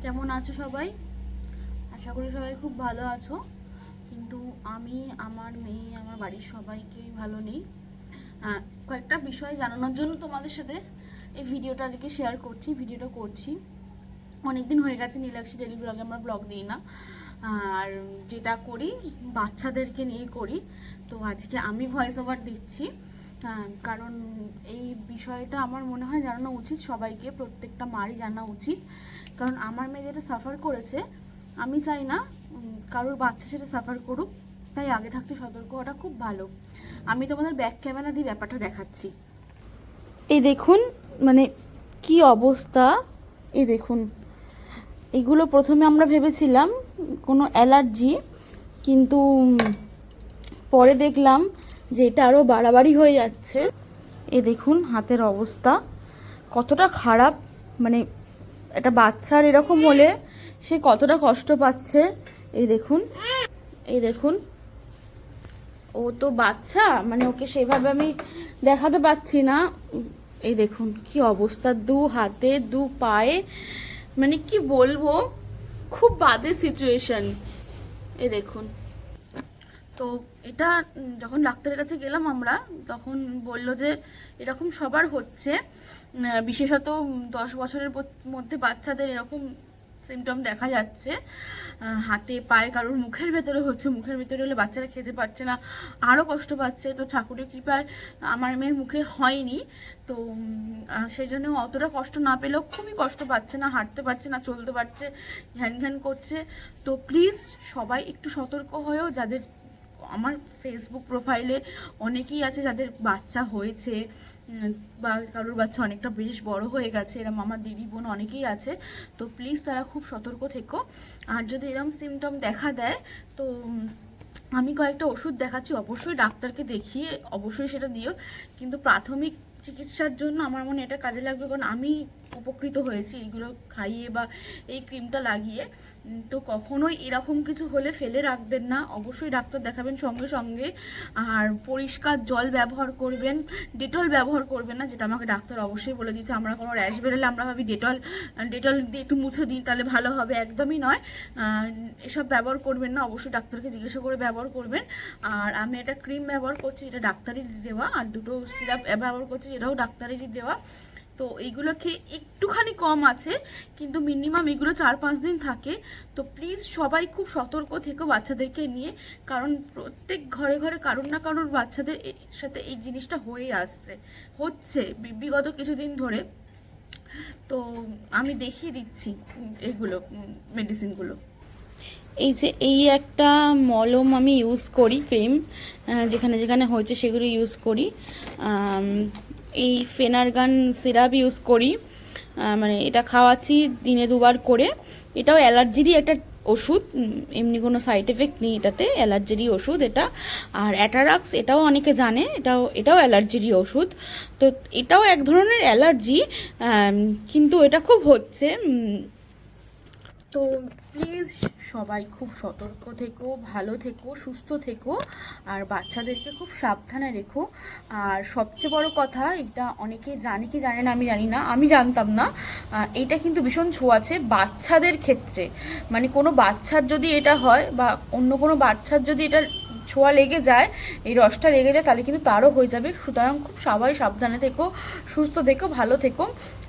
কেমন আছো সবাই? আশা করি সবাই খুব ভালো আছো। কিন্তু আমি, আমার মেয়ে, আমার বাড়ির সবাইকেই ভালো নেই। কয়েকটা বিষয় জানানোর জন্য তোমাদের সাথে এই ভিডিওটা আজকে শেয়ার করছি, ভিডিওটা করছি। অনেকদিন হয়ে গেছে নীলাক্ষী ডেলি ব্লগে আমরা ব্লগ দিই না, আর যেটা করি বাচ্চাদেরকে নিয়েই করি। তো আজকে আমি ভয়েস ওভার দিচ্ছি, কারণ এই বিষয়টা আমার মনে হয় জানানো উচিত সবাইকে, প্রত্যেকটা মারই জানা উচিত। কারণ আমার মেয়ে যেটা সাফার করেছে, আমি চাই না কারোর বাচ্চা সেটা সাফার করুক, তাই আগে থাকতে সতর্ক হওয়াটা খুব ভালো। আমি তোমাদের ব্যাক ক্যামেরা দিয়ে ব্যাপারটা দেখাচ্ছি। এই দেখুন, মানে কি অবস্থা, এই দেখুন। এগুলো প্রথমে আমরা ভেবেছিলাম কোনো অ্যালার্জি, কিন্তু পরে দেখলাম যে এটা আরও বাড়াবাড়ি হয়ে যাচ্ছে। এই দেখুন হাতের অবস্থা কতটা খারাপ, মানে একটা বাচ্চার এরকম হলে সে কতটা কষ্ট পাচ্ছে। এই দেখুন, এই দেখুন, ও তো বাচ্চা, মানে ওকে সেভাবে আমি দেখাতে পাচ্ছি না। এই দেখুন কি অবস্থা, দু হাতে দু পায়ে, মানে কি বলবো, খুব বাজে সিচুয়েশন। এই দেখুন। তো এটা যখন ডাক্তারের কাছে গেলাম আমরা, তখন বলল যে এরকম সবার হচ্ছে, বিশেষত 10 বছরের মধ্যে বাচ্চাদের এরকম সিমটম দেখা যাচ্ছে। হাতে পায়ে, কারোর মুখের ভেতরে হচ্ছে, মুখের ভেতরে হলে বাচ্চারা খেতে পারছে না, আরও কষ্ট পাচ্ছে। তো ঠাকুরের কৃপায় আমার মেয়ের মুখে হয়নি, তো সেই জন্য অতটা কষ্ট না পেলেও খুবই কষ্ট পাচ্ছে, না হাঁটতে পারছে না চলতে পারছে, ঘ্যান ঘ্যান করছে। তো প্লিজ সবাই একটু সতর্ক হয়েও, যাদের আমার ফেসবুক প্রোফাইলে অনেকেই আছে যাদের বাচ্চা হয়েছে, বা কারোর বাচ্চা অনেকটা বেশ বড় হয়ে গেছে, এরম আমার দিদি বোন অনেকেই আছে। তো প্লিজ তারা খুব সতর্ক থেকো। আর যদি এরম সিমটম দেখা দেয়, তো আমি কয়েকটা ওষুধ দেখাচ্ছি, অবশ্যই ডাক্তারকে দেখিয়ে অবশ্যই সেটা দিও। কিন্তু প্রাথমিক চিকিৎসার জন্য আমার মনে এটা কাজে লাগবে, কারণ আমি উপকৃত হয়েছি এইগুলো খাইয়ে বা এই ক্রিমটা লাগিয়ে। তো কখনোই এরকম কিছু হলে ফেলে রাখবেন না, অবশ্যই ডাক্তার দেখাবেন সঙ্গে সঙ্গে। আর পরিষ্কার জল ব্যবহার করবেন, ডেটল ব্যবহার করবেন না, যেটা আমাকে ডাক্তার অবশ্যই বলে দিয়েছে। আমরা কোনো র্যাশ বেরোলে আমরা ভাবি ডেটল দিয়ে একটু মুছে দিই তাহলে ভালো হবে, একদমই নয়। এসব ব্যবহার করবেন না, অবশ্যই ডাক্তারকে জিজ্ঞাসা করে ব্যবহার করবেন। আর আমি একটা ক্রিম ব্যবহার করছি, যেটা ডাক্তারেরই দেওয়া, আর দুটো সিরাপ ব্যবহার করছি, যেটাও ডাক্তারেরই দেওয়া। তো এইগুলো খেয়ে একটুখানি কম আছে, কিন্তু মিনিমাম এগুলো 4-5 দিন থাকে। তো প্লিজ সবাই খুব সতর্ক থেকো বাচ্চাদেরকে নিয়ে, কারণ প্রত্যেক ঘরে ঘরে কারোর না কারোর বাচ্চাদের সাথে এই জিনিসটা হয়ে আসছে, হচ্ছে বিগত কিছুদিন ধরে। তো আমি দেখিয়ে দিচ্ছি এগুলো, মেডিসিনগুলো। এই যে এই একটা মলম আমি ইউজ করি, ক্রিম, যেখানে যেখানে হয়েছে সেগুলো ইউজ করি। এই ফেনারগান সিরাপ ইউজ করি, মানে এটা খাওয়াচ্ছি দিনে 2বার করে। এটাও অ্যালার্জিরই একটা ওষুধ, এমনি কোনো সাইড এফেক্ট নেই এটাতে, অ্যালার্জিরই ওষুধ এটা। আর অ্যাটারাক্স, এটাও অনেকে জানে, এটাও অ্যালার্জিরই ওষুধ। তো এটাও এক ধরনের অ্যালার্জি, কিন্তু এটা খুব হচ্ছে। তো প্লিজ সবাই খুব সতর্ক থেকো, ভালো থেকো, সুস্থ থেকো, আর বাচ্চাদেরকে খুব সাবধানে রেখো। আর সবচেয়ে বড় কথা, এটা অনেকে জানে কি জানে না আমি জানি না, আমি জানতাম না, এটা কিন্তু ভীষণ ছোঁয়াচে বাচ্চাদের ক্ষেত্রে। মানে কোনো বাচ্চার যদি এটা হয়, বা অন্য কোনো বাচ্চার যদি এটা ছোঁয়া লেগে যায়, এই রসটা লেগে যায়, তাহলে কিন্তু তারও হয়ে যাবে। সুতরাং খুব সবাই সাবধানে থেকো, সুস্থ থেকো, ভালো থেকো।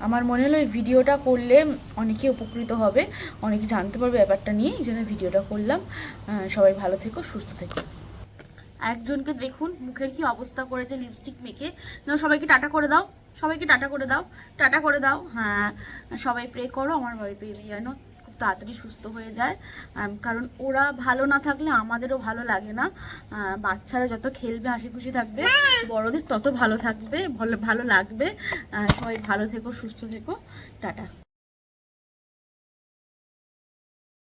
আমার মনে হলো এই ভিডিওটা করলে অনেকে উপকৃত হবে, অনেকে জানতে পারবে ব্যাপারটা নিয়ে, এই জন্য ভিডিওটা করলাম। সবাই ভালো থেকো, সুস্থ থেকো। একজনকে দেখুন মুখের কি অবস্থা করেছে, লিপস্টিক মেখে। সবাইকে টাটা করে দাও, সবাইকে টাটা করে দাও, টাটা করে দাও। হ্যাঁ, সবাই প্রে করো আমার বেবি যেন খুব তাড়াতাড়ি সুস্থ হয়ে যায়, কারণ ওরা ভালো না থাকলে আমাদেরও ভালো লাগে না। বাচ্চারা যত খেলবে, হাসি খুশি থাকবে, বড়দের তত ভালো থাকবে, ভালো লাগবে। সবাই ভালো থেকো, সুস্থ থেকো, টাটা।